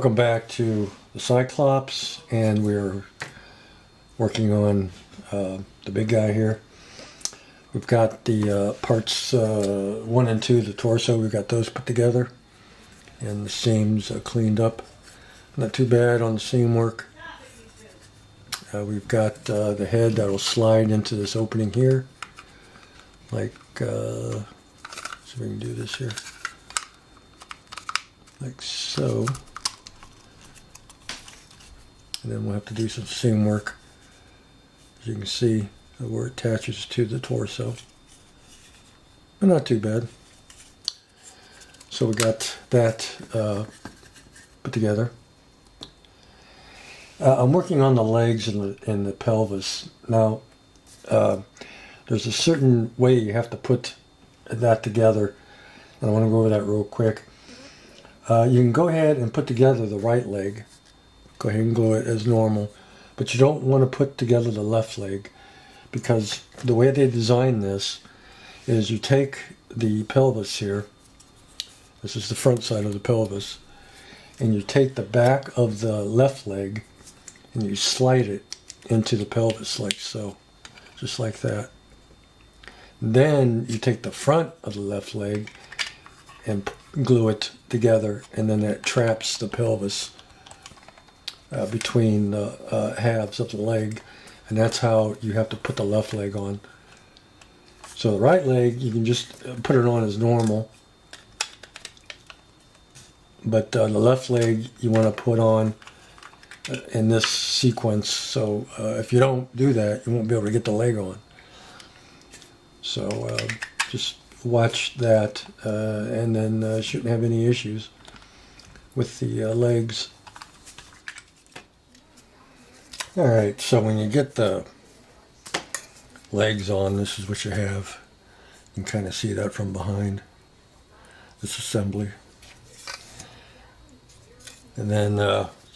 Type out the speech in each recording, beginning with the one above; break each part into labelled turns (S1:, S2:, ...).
S1: Welcome back to the Cyclops, and we're working on the big guy here. We've got the parts 1 and 2, the torso, we've got those put together, and the seams cleaned up. Not too bad on the seam work. We've got the head that will slide into this opening here, like, see if we can do this here, like so. And then we'll have to do some seam work, as you can see, where it attaches to the torso. But not too bad. So we got that put together. I'm working on the legs and the pelvis. Now, there's a certain way you have to put that together, and I want to go over that real quick. You can go ahead and put together the right leg. Go ahead and glue it as normal, but you don't want to put together the left leg, because the way they design this is you take the pelvis here, this is the front side of the pelvis, and you take the back of the left leg and you slide it into the pelvis like so, just like that. Then you take the front of the left leg and glue it together, and then that traps the pelvis between the halves of the leg, and that's how you have to put the left leg on. So the right leg, you can just put it on as normal, but the left leg you want to put on in this sequence, so if you don't do that, you won't be able to get the leg on. So just watch that, and then shouldn't have any issues with the legs. Alright, so when you get the legs on, this is what you have. You can kind of see that from behind this assembly. And then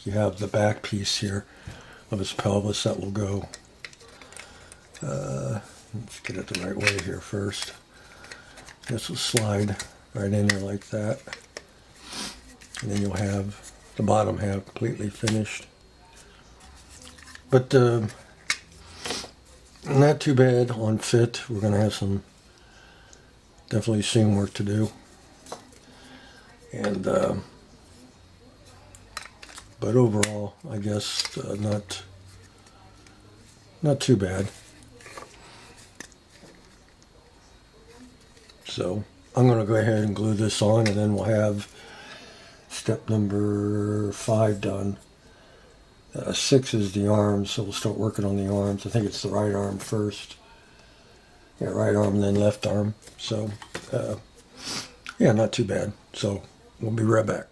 S1: you have the back piece here of his pelvis that will go. Let's get it the right way here first. This will slide right in there like that. And then you'll have the bottom half completely finished. But not too bad on fit. We're going to have some definitely seam work to do. And but overall, I guess not too bad. So I'm going to go ahead and glue this on, and then we'll have step number 5 done. 6 is the arms, so we'll start working on the arms. I think it's the right arm first. Yeah, right arm and then left arm. So, yeah, not too bad. So, we'll be right back.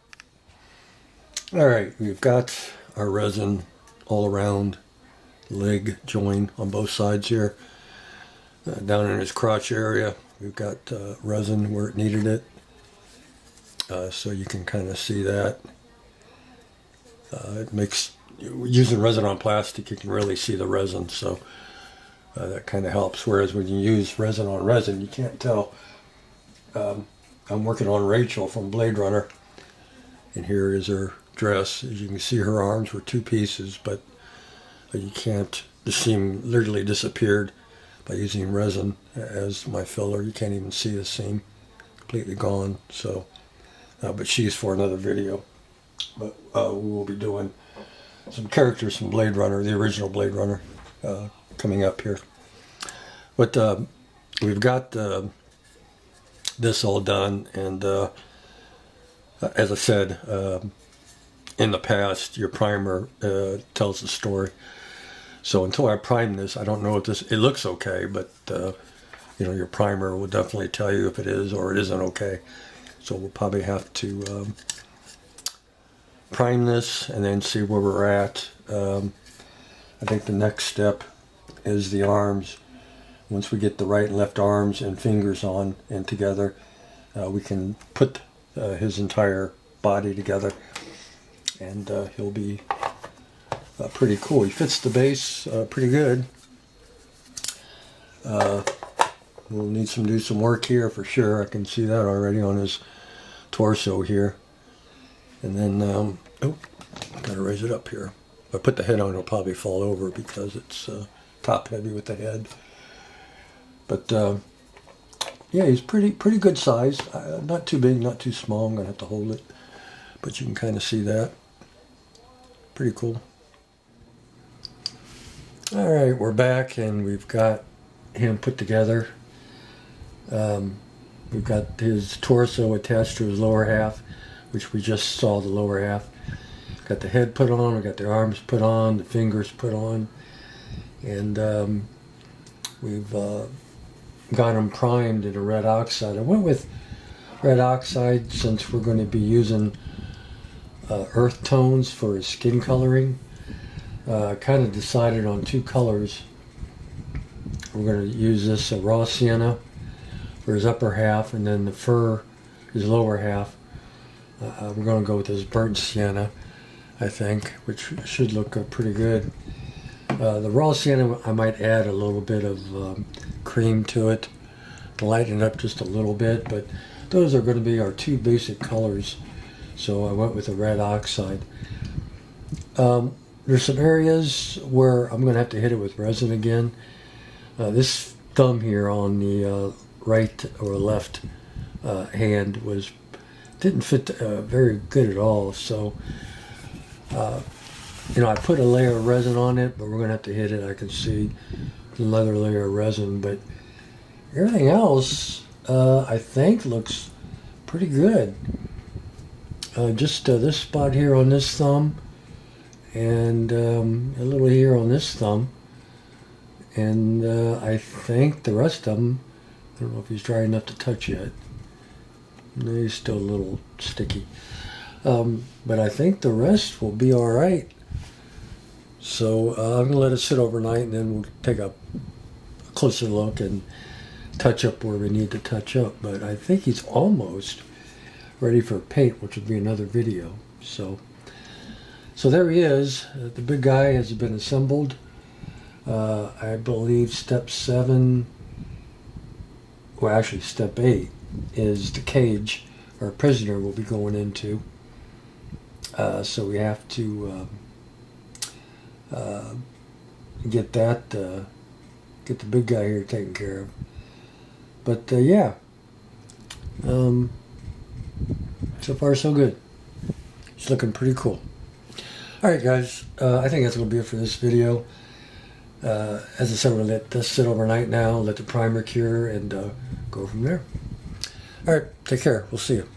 S1: Alright, we've got our resin all around the leg joint on both sides here. Down in his crotch area, we've got resin where it needed it. So you can kind of see that. It makes, using resin on plastic, you can really see the resin, so that kind of helps. Whereas when you use resin on resin, you can't tell. I'm working on Rachel from Blade Runner, and here is her dress. As you can see, her arms were 2 pieces, but you can't, the seam literally disappeared by using resin as my filler. You can't even see the seam, completely gone. So, but she's for another video. But we will be doing some characters from Blade Runner, the original Blade Runner, coming up here. But we've got this all done, and as I said, in the past, your primer tells the story. So until I prime this, I don't know if this, it looks okay, but you know, your primer will definitely tell you if it is or it isn't okay. So we'll probably have to prime this and then see where we're at. I think the next step is the arms. Once we get the right and left arms and fingers on and together, we can put his entire body together, and he'll be pretty cool. He fits the base pretty good. We'll need to do some work here for sure. I can see that already on his torso here. And then Oh, I gotta raise it up here. If I put the head on, it'll probably fall over because it's top heavy with the head. But yeah, he's pretty good size. Not too big, not too small. I'm gonna have to hold it, but you can kind of see that. Pretty cool. All right, we're back and we've got him put together. We've got his torso attached to his lower half, which we just saw the lower half. Got the head put on, we got the arms put on, the fingers put on, and we've got him primed in a red oxide. I went with red oxide since we're going to be using earth tones for his skin coloring. Kind of decided on two colors. We're going to use this raw sienna for his upper half, and then the fur, his lower half. We're going to go with this burnt sienna, I think, which should look pretty good. The raw sienna, I might add a little bit of cream to it to lighten it up just a little bit, but those are going to be our two basic colors, so I went with the red oxide. There's some areas where I'm going to have to hit it with resin again. This thumb here on the right or left hand didn't fit very good at all, so I put a layer of resin on it, but we're going to have to hit it. I can see another layer of resin, but everything else I think looks pretty good. Just this spot here on this thumb, and a little here on this thumb, and I think the rest of them, I don't know if he's dry enough to touch yet. No, he's still a little sticky, but I think the rest will be all right. So I'm gonna let it sit overnight, and then we'll take a closer look and touch up where we need to touch up. But I think he's almost ready for paint, which will be another video. So there he is. The big guy has been assembled. I believe step 7, well actually step 8, is the cage our prisoner will be going into. So we have to get the big guy here taken care of. But yeah, so far so good. It's looking pretty cool. Alright guys, I think that's going to be it for this video. As I said, we're going to let this sit overnight now, let the primer cure, and go from there. Alright, take care. We'll see you.